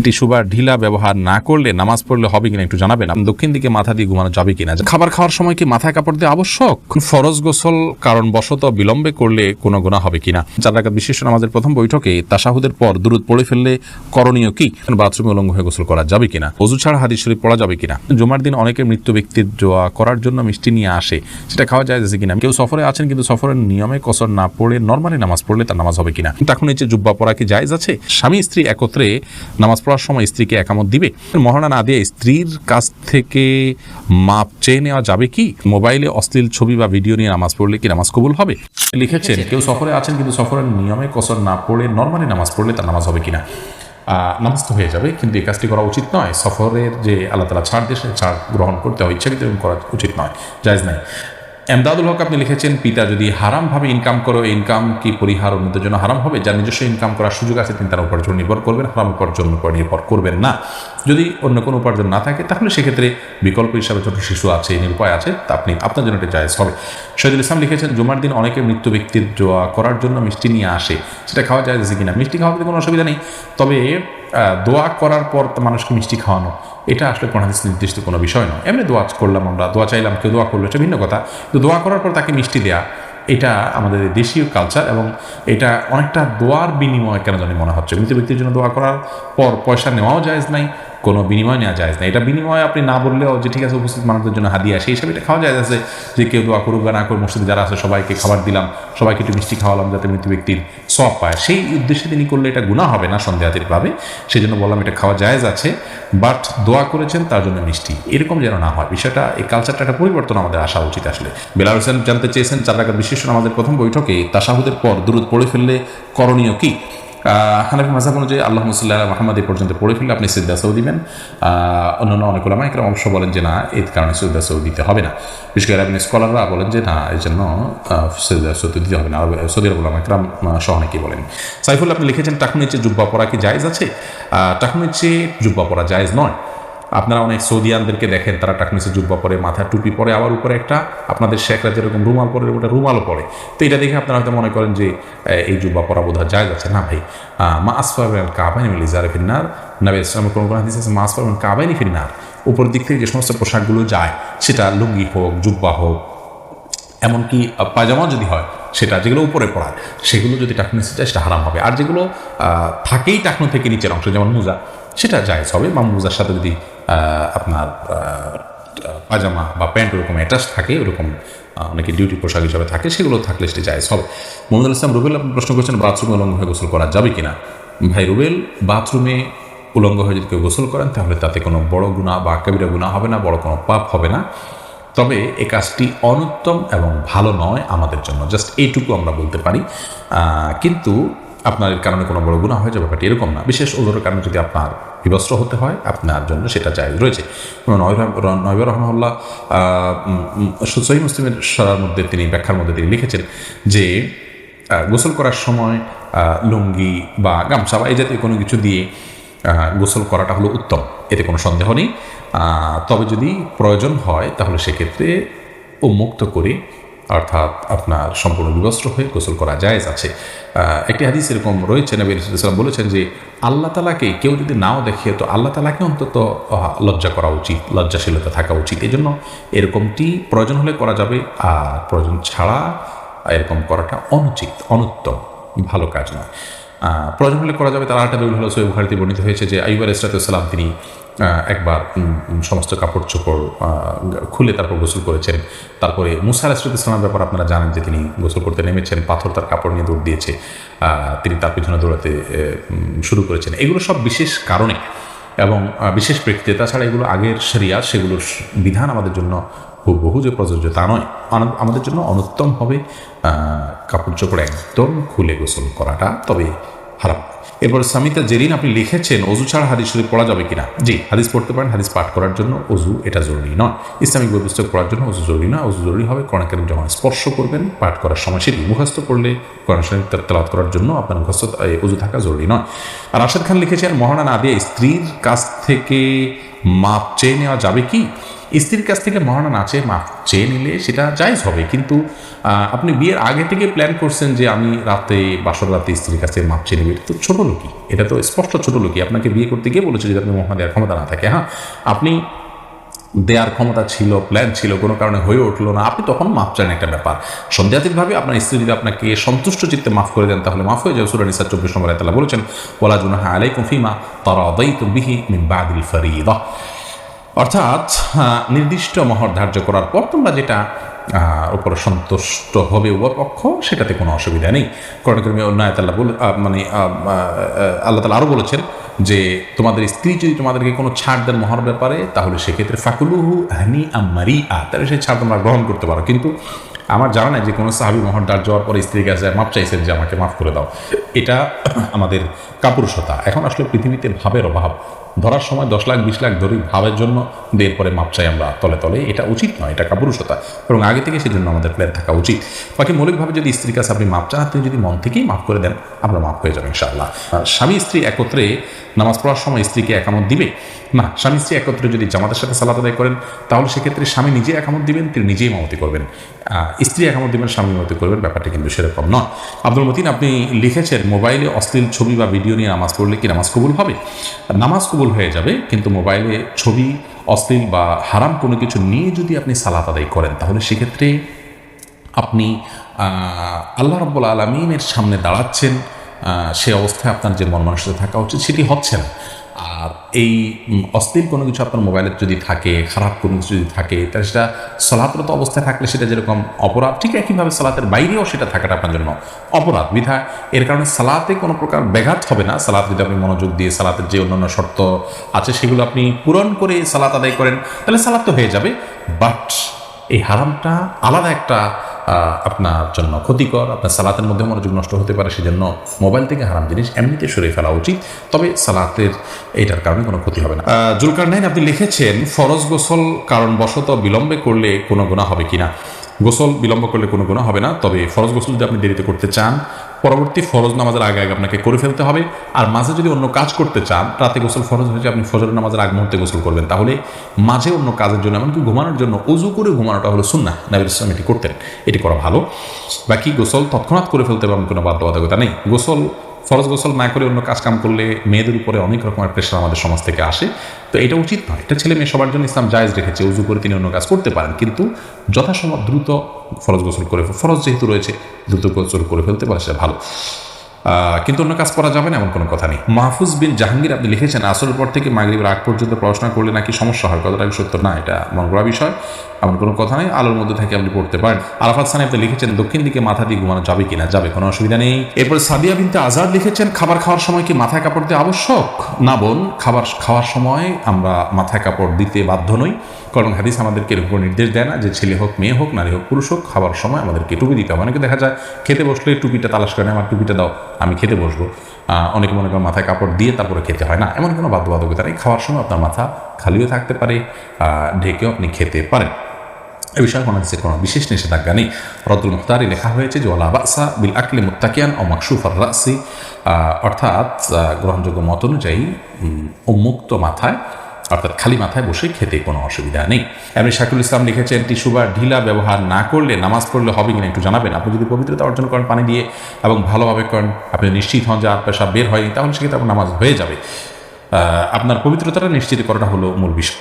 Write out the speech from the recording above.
Tissue বা ঢিলা ব্যবহার না করলে নামাজ পড়লে হবে কিনা একটু জানাবেন। দক্ষিণ দিকে মাথা দিয়ে ঘুমানো যাবে কিনা? খাবার খাওয়ার সময় কি মাথায় কাপড় দিয়ে আবশ্যক? ফরজ গোসল কারণবশত বিলম্বে করলে কোনো গুনাহ হবে কিনা? 4 রাকাত বিশিষ্ট নামাজের প্রথম বৈঠকে তাশাহুদের পর দুরূদ পড়ে ফেললে করণীয় কি? বাথরুমে উলঙ্গ হয়ে গোসল করা যাবে কিনা? ওযু ছাড়া হাদিস শরীফ পড়া যাবে কিনা? জুমার দিন অনেকে মৃত ব্যক্তির দোয়া করার জন্য মিষ্টি নিয়ে আসে, সেটা খাওয়া যায় কিনা? কেউ সফরে আছেন কিন্তু সফরের নিয়মে কসর না পড়ে নরমালি নামাজ পড়লে তার নামাজ হবে কিনা? এখন নিচে জুব্বা পরা কি জায়েজ আছে? স্বামী স্ত্রী একত্রে নামাজ পড়ার সময় স্ত্রীকে একামত দিবে? মহারণা না দিয়ে স্ত্রীর কাছ থেকে মাপ চেয়ে নেওয়া যাবে কি? মোবাইলে অশ্লীল ছবি বা ভিডিও নিয়ে নামাজ পড়লে কি নামাজ কবুল হবে? লিখেছেন কেউ সফরে আছেন কিন্তু সফরের নিয়মে কসর না পড়ে নরমালি নামাজ পড়লে তার নামাজ হবে কিনা? নামাজ তো হয়ে যাবে, কিন্তু এই কাজটি করা উচিত নয়। সফরের যে আল্লাহ তাআলা ছাড় দিয়ে ছাড় গ্রহণ করতে হয়, ইচ্ছাকৃত করা উচিত নয়, জায়েজ নাই। এমদাদুল হক আপনি লিখেছেন পিতা যদি হারামভাবে ইনকাম করে, ইনকাম কি পরিহার অন্যদের জন্য হারাম হবে? যার নিজস্ব ইনকাম করার সুযোগ আছে তিনি তার উপার্জন নির্ভর করবেন, হারাম উপার্জন উপর নির্ভর করবেন না। যদি অন্য কোনো উপার্জন না থাকে তাহলে সেক্ষেত্রে বিকল্প হিসাবে ছোট শিশু আছে, নিরুপায় আছে, তা আপনি আপনার জন্য এটা জায়েজ হবে। শহীদুল ইসলাম লিখেছেন জুমার দিন অনেকে মৃত ব্যক্তির দোয়া করার জন্য মিষ্টি নিয়ে আসে, সেটা খাওয়া যায় কিনা? মিষ্টি খাওয়াতে কোনো অসুবিধা নেই, তবে দোয়া করার পর মানুষকে মিষ্টি খাওয়ানো এটা আসলে কোন হাদিস নির্দিষ্ট কোনো বিষয় নয়। এমনি দোয়া করলাম, আমরা দোয়া চাইলাম, কেউ দোয়া করলো, এটা ভিন্ন কথা। কিন্তু দোয়া করার পর তাকে মিষ্টি দেয়া এটা আমাদের দেশীয় কালচার, এবং এটা অনেকটা দোয়ার বিনিময় কেন জানি মনে হচ্ছে। মৃত ব্যক্তির জন্য দোয়া করার পর পয়সা নেওয়াও জায়েজ নাই, কোনো বিনিময় নেওয়া যায় না। এটা বিনিময় আপনি না বললেও যে ঠিক আছে উপস্থিত মানুষদের জন্য হাদিয়া, সেই হিসাবে এটা খাওয়া যায় আছে যে কেউ দোয়া করুক বা না করুক, মসজিদে যারা আছে সবাইকে খাবার দিলাম, সবাইকে একটু মিষ্টি খাওয়ালাম যাতে মৃত ব্যক্তির সওয়াব পায়, সেই উদ্দেশ্যে তিনি করলে এটা গুনাহ হবে না সন্দেহাতীতভাবে। সেই জন্য বললাম এটা খাওয়া জায়েজ আছে, বাট দোয়া করেছেন তার জন্য মিষ্টি এরকম যেন না হয়। বিষয়টা এই কালচারটা একটা পরিবর্তন আমাদের আসা উচিত আসলে। বেলাল হোসেন জানতে চেয়েছেন 4 রাকাত বিশিষ্ট নামাজের প্রথম বৈঠকে তাশাহুদের পর দুরূদ পড়ে ফেললে করণীয় কি? হানাফি মাযহাব অনুযায়ী আল্লাহুম্মা সাল্লি আলা মুহাম্মাদ এই পর্যন্ত পড়ে ফেললে আপনি সিজদা সাউ দিবেন। অন্যান্য অনেক উলামা ইকরাম অবশ্য বলেন যে না, এর কারণে সিজদা সাউ দিতে হবে না। বিশেষ করে আরবি স্কলাররা বলেন যে না, এই জন্য সিজদা সাউ দিতে হবে না। সৌদি আরব উলামা ইকরাম সহ অনেকেই বলেন। সাইফুল আপনি লিখেছেন টাকনুর নিচে জুব্বা পরা কি জায়েজ আছে? টাকনুর নিচে জুব্বা পরা জায়েজ নয়। আপনারা অনেক সৌদিয়ানদেরকে দেখেন তারা টাকনিসে জুব্বা পরে, মাথায় টুপি পরে, আবার উপরে একটা আপনাদের শেখরা যেরকম রুমাল পরে ওটা রুমালও পরে। তো এটা দেখে আপনারা হয়তো মনে করেন যে এই জুব্বা পরা বোধ হয় জায়েজ আছে। না ভাই, মা আসফার কাবাইনি মিল ইজারে ফিন্নার, নবী ইসলামের কোনো হাদিস আছে মা আসফার কাবাইনি ফিন্নার, উপরের দিক থেকে যে সমস্ত পোশাকগুলো যায়, সেটা লুঙ্গি হোক, জুব্বা হোক, এমনকি পায়জামা যদি হয়, সেটা যেগুলো উপরে পড়ায় সেগুলো যদি টাকনু নিচে যায় সেটা হারাম হবে। আর যেগুলো থাকেই টাকনু থেকে নিচের অংশ, যেমন মোজা, সেটা জায়েজ হবে। বা মোজার সাথে যদি আপনার পায়জামা বা প্যান্ট ওরকম অ্যাটাচ থাকে, ওরকম অনেকে ডিউটি পোশাক হিসাবে থাকে, সেগুলো থাকলে সেটা জায়েজ হবে। মোহাম্মদুল ইসলাম রুবেল আপনি প্রশ্ন করছেন বাথরুমে উলঙ্গ হয়ে গোসল করা যাবে কিনা? ভাই রুবেল, বাথরুমে উলঙ্গ হয়ে যদি কেউ গোসল করেন তাহলে তাতে কোনো বড় গুনাহ বা কবিরা গুনাহ হবে না, বড় কোনো পাপ হবে না। তবে এই কাজটি অনুত্তম এবং ভালো নয় আমাদের জন্য, জাস্ট এইটুকু আমরা বলতে পারি। কিন্তু আপনার এর কারণে কোনো বড় গুনাহ হয়ে যাবে, ব্যাপারটি এরকম না। বিশেষ ওজোরের কারণে যদি আপনার বিবস্ত্র হতে হয়, আপনার জন্য সেটা জায়েজ রয়েছে। নবী রাহমাহুল্লাহ সহিহ মুসলিমের সরার মধ্যে তিনি ব্যাখ্যার মধ্যে তিনি লিখেছেন যে গোসল করার সময় লুঙ্গি বা গামছা বা এই জাতীয় কোনো কিছু দিয়ে গোসল করাটা হলো উত্তম, এতে কোনো সন্দেহ নেই। তবে যদি প্রয়োজন হয় তাহলে সেক্ষেত্রে উন্মুক্ত করে, অর্থাৎ আপনার সম্পূর্ণ বিবস্ত্র হয়ে গোসল করা জায়েজ আছে। একটি হাদিস এরকম রয়েছে, নবী সাল্লাল্লাহু আলাইহি ওয়াসাল্লাম বলেছেন যে আল্লাহ তাআলাকে কেউ যদি নাও দেখে তো আল্লাহ তাআলাকে অন্তত লজ্জা করা উচিত, লজ্জাশীলতা থাকা উচিত। এই জন্য এরকমটি প্রয়োজন হলে করা যাবে, আর প্রয়োজন ছাড়া এরকম করাটা অনুচিত, অনুত্তম, ভালো কাজ নয়। প্রয়োজন হলে করা যাবে। তার আরেকটা দলিল হলো সহিহ বুখারীতে বর্ণিত হয়েছে যে আইয়ুব আলাইহিস সালাম তিনি একবার সমস্ত কাপড় চোপড় খুলে তারপর গোসল করেছেন। তারপরে মুসা আলাইহিস সালামের ব্যাপার আপনারা জানেন যে তিনি গোসল করতে নেমেছেন, পাথর তার কাপড় নিয়ে দৌড় দিয়েছে, তিনি তার পিছনে দৌড়াতে শুরু করেছেন। এগুলো সব বিশেষ কারণে এবং বিশেষ প্রেক্ষিতে। তাছাড়া এগুলো আগের শরিয়াত, সেগুলোর বিধান আমাদের জন্য বহু যে প্রযোজ্য তা নয়। আমাদের জন্য অনুত্তম হবে কাপড় চোপড় একদম খুলে গোসল করাটা, তবে হারাম। এরপর সামিতা জেরিন আপনি লিখেছেন ওযু ছাড়া হাদিস শরীফ পড়া যাবে কিনা? জি, হাদিস পড়তে পারেন। হাদিস পাঠ করার জন্য ওযু এটা জরুরি নয়। ইসলামিক বই পুস্তক পড়ার জন্য ওযু জরুরি নয়। ওযু জরুরি হবে কোরআন কারীম যখন স্পর্শ করবেন পাঠ করার সময়, সেটি মুখস্থ করলে কোরআন শরীফ তেলাওয়াত করার জন্য আপনার মুখস্থ ওযু থাকা জরুরি নয়। আর রাশেদ খান লিখেছেন মহারণা না দিয়ে স্ত্রীর কাছ থেকে মাপ চেয়ে নেওয়া যাবে কি? স্ত্রীর কাছ থেকে মহানা না চেয়ে মাফ চেয়ে নিলে সেটা জায়েজ হবে, কিন্তু আপনি বিয়ের আগে থেকে প্ল্যান করছেন যে আমি রাতে বাসর রাতে স্ত্রীর কাছে মাপ চেয়ে নেবে, এটা তো ছোটো লোকই, এটা তো স্পষ্ট ছোটো লোকই। আপনাকে বিয়ে করতে গিয়ে বলেছে যদি আপনি মহানা দেওয়ার ক্ষমতা না থাকে, হ্যাঁ আপনি দেওয়ার ক্ষমতা ছিল, প্ল্যান ছিল, কোনো কারণে হয়ে উঠলো না, আপনি তখন মাফ চান, একটা ব্যাপার। সন্দেহাতীতভাবে আপনার স্ত্রী যদি আপনাকে সন্তুষ্ট চিত্তে মাফ করে দেন তাহলে মাফ হয়ে যাবে। সূরা নিসা 24 নম্বর আয়াতে আল্লাহ বলেছেন ওয়ালা জুনাহা আলাইকুম ফিমা তারাদাইতুম বিহি মিন বাদিল ফরিদা, অর্থাৎ নির্দিষ্ট মহর ধার্য করার পর তোমরা যেটা উপরে সন্তুষ্ট হবে উভয় পক্ষ সেটাতে কোনো অসুবিধা নেই। কোরআন কারীমে অন্য আয়াতে আল্লাহ তাআলা আরও বলেছেন যে তোমাদের স্ত্রী যদি তোমাদেরকে কোনো ছাড় দেন মহর ব্যাপারে তাহলে সেক্ষেত্রে ফাকুলুহু হানিআম মারিআ, তাহলে সেই ছাড় তোমরা গ্রহণ করতে পারো। কিন্তু আমার জানা নাই যে কোনো সাহাবী মহর ধার্য হওয়ার পরে স্ত্রীর কাছে মাপ চাইছেন যে আমাকে মাফ করে দাও, এটা আমাদের কাপুরুষতা। এখন আসলে পৃথিবীতে ভাবের অভাব, ধরার সময় 10 লাখ 20 লাখ ধরি ভাবের জন্য দেড় পরে মাপ চাই আমরা তলে তলে, এটা উচিত নয়, এটা কাপুরুষতা, এবং আগে থেকে সেই জন্য আমাদের প্ল্যান থাকা উচিত। বাকি মৌলিকভাবে যদি স্ত্রীর কাছে আপনি মাপ চান, আপনি যদি মন থেকেই মাফ করে দেন আমরা মাফ হয়ে যাবেন ইনশাআল্লাহ। স্বামী স্ত্রী একত্রে নামাজ পড়ার সময় স্ত্রীকে একামত দিবে না, স্বামী স্ত্রী একত্রে যদি জামাতের সাথে সালাত আদায় করেন তাহলে সেক্ষেত্রে স্বামী নিজে একামত দিবেন, তিনি নিজেই ইমামতি করবেন, স্ত্রী একামত দিবেন, স্বামী ইমামতি করবেন, ব্যাপারটা কিন্তু সেরকম নয়। আব্দুল মতিন আপনি লিখেছেন মোবাইলে অশ্লীল ছবি বা ভিডিও নিয়ে নামাজ পড়লে কি নামাজ কবুল হবে? নামাজ কবুল হয়ে যাবে, কিন্তু মোবাইলে ছবি, অশ্লীল বা হারাম কোনো কিছু নিয়ে যদি আপনি সালাত আদায় করেন তাহলে সেক্ষেত্রে আপনি আল্লাহ রাব্বুল আলামিনের সামনে দাঁড়াচ্ছেন, সে অবস্থায় আপনার যে মন মানসিকতা থাকা উচিত সেটি হচ্ছে না। আর এই অশ্লীল কোনো কিছু আপনার মোবাইলে যদি থাকে, খারাপ কোনো কিছু যদি থাকে, তাহলে সেটা সালাতরত অবস্থায় থাকলে সেটা যেরকম অপরাধ, ঠিক একইভাবে সালাতের বাইরেও সেটা থাকাটা আপনার জন্য অপরাধ। বিধায় এর কারণে সালাতে কোনো প্রকার ব্যাঘাত হবে না। সালাত যদি আপনি মনোযোগ দিয়ে সালাতের যে অন্যান্য শর্ত আছে সেগুলো আপনি পূরণ করে সালাত আদায় করেন তাহলে সালাত তো হয়ে যাবে, বাট এই হারামটা আলাদা একটা আপনার জন্য ক্ষতিকর, আপনার সালাতের মধ্যে মনোযোগ নষ্ট হতে পারে, সেজন্য মোবাইল থেকে হারাম জিনিস এমনিতে সরিয়ে ফেলা উচিত, তবে সালাতের এটার কারণে কোনো ক্ষতি হবে না। জুলকারনাইন আপনি লিখেছেন ফরজ গোসল কারণবশত বিলম্বে করলে কোনো গুনাহ হবে কিনা? গোসল বিলম্ব করলে কোনো গুনাহ হবে না, তবে ফরজ গোসল যদি আপনি দেরিতে করতে চান পরবর্তী ফরজ নামাজের আগে আগে আপনাকে করে ফেলতে হবে। আর মাঝে যদি অন্য কাজ করতে চান, রাতে গোসল ফরজ হয়েছে, আপনি ফজরের নামাজের আগ মুহূর্তে গোসল করবেন, তাহলে মাঝে অন্য কাজের জন্য এমনকি ঘুমানোর জন্য উযু করে ঘুমানোটা হলো সুন্নাহ, নবী ইসলাম এটি করতেন, এটি করা ভালো। বাকি গোসল তৎক্ষণাৎ করে ফেলতে হবে, কোনো বাধ্যবাধকতা নেই। গোসল ফরজ গোসল না করে অন্য কাজ কাম করলে মেয়েদের উপরে অনেক রকমের প্রেশার আমাদের সমাজ থেকে আসে, তো এটা উচিত নয়। এটা ছেলে মেয়ে সবার জন্য ইসলাম জায়েজ রেখেছে, উযু করে তিনি অন্য কাজ করতে পারেন, কিন্তু যথাসম্ভব দ্রুত ফরজ গোসল করে, ফরজ যেহেতু রয়েছে দ্রুত গোসল করে ফেলতে পারে সেটা ভালো, কিন্তু অন্য কাজ করা যাবে না এমন কোনো কথা নেই। মাহফুজ বিন জাহাঙ্গীর আপনি লিখেছেন আসরের পর থেকে মাগরিবের আগ পর্যন্ত পড়াশোনা করলে নাকি সমস্যা হয়, কথাটা সত্য না, এটা মন গড়া বিষয়, এমন কোনো কথা নেই, আলোর মধ্যে থেকে আপনি পড়তে পারেন। আরাফাত সানি আপনি লিখেছেন দক্ষিণ দিকে মাথা দিয়ে ঘুমানো যাবে কিনা? যাবে, কোনো অসুবিধা নেই। এরপর সাদিয়া বিনতে আজাদ লিখেছেন খাবার খাওয়ার সময় কি মাথায় কাপড় দেওয়া আবশ্যক? না বোন, খাবার খাওয়ার সময় আমরা মাথায় কাপড় দিতে বাধ্য নই, কারণ হাদিস আমাদেরকে এর উপর নির্দেশ দেয় না যে ছেলে হোক মেয়ে হোক নারী হোক পুরুষ হোক খাবার সময় আমাদেরকে টুপি দিতে হবে। অনেকে দেখা যায় খেতে বসলে টুপিটা তালাশ করে, আমার টুপিটা দাও আমি খেতে বসবো, অনেকে মনে করেন মাথায় কাপড় দিয়ে তারপরে খেতে হয় না, এমন কোনো বাধ্যবাধকতা নেই। খাওয়ার সময় আপনার মাথা খালিও থাকতে পারে, ঢেকেও আপনি খেতে পারেন, এ বিষয়ে কোনো বিশেষ নিষেধাজ্ঞা নেই। রদ্দুল মুখতারি লেখা হয়েছে যে ওয়ালা বাসা বিল আকলি মুত্তাকিয়ান ও মাকসুফার রাসি, অর্থাৎ গ্রহণযোগ্য মত অনুযায়ী উন্মুক্ত মাথায় অর্থাৎ খালি মাথায় বসে খেতে কোনো অসুবিধা নেই। এমনি শাকুল ইসলাম লিখেছেন টিস্যু বা ঢিলা ব্যবহার না করলে নামাজ পড়লে হবে কিনা একটু জানাবেন। আপনি যদি পবিত্রতা অর্জন করেন পানি দিয়ে এবং ভালোভাবে করেন, আপনি নিশ্চিত হন যে আর পেশাব বের হয়নি, তাহলে সেক্ষেত্রে আপনার নামাজ হয়ে যাবে। আপনার পবিত্রতাটা নিশ্চিত করাটা হলো মূল বিষয়।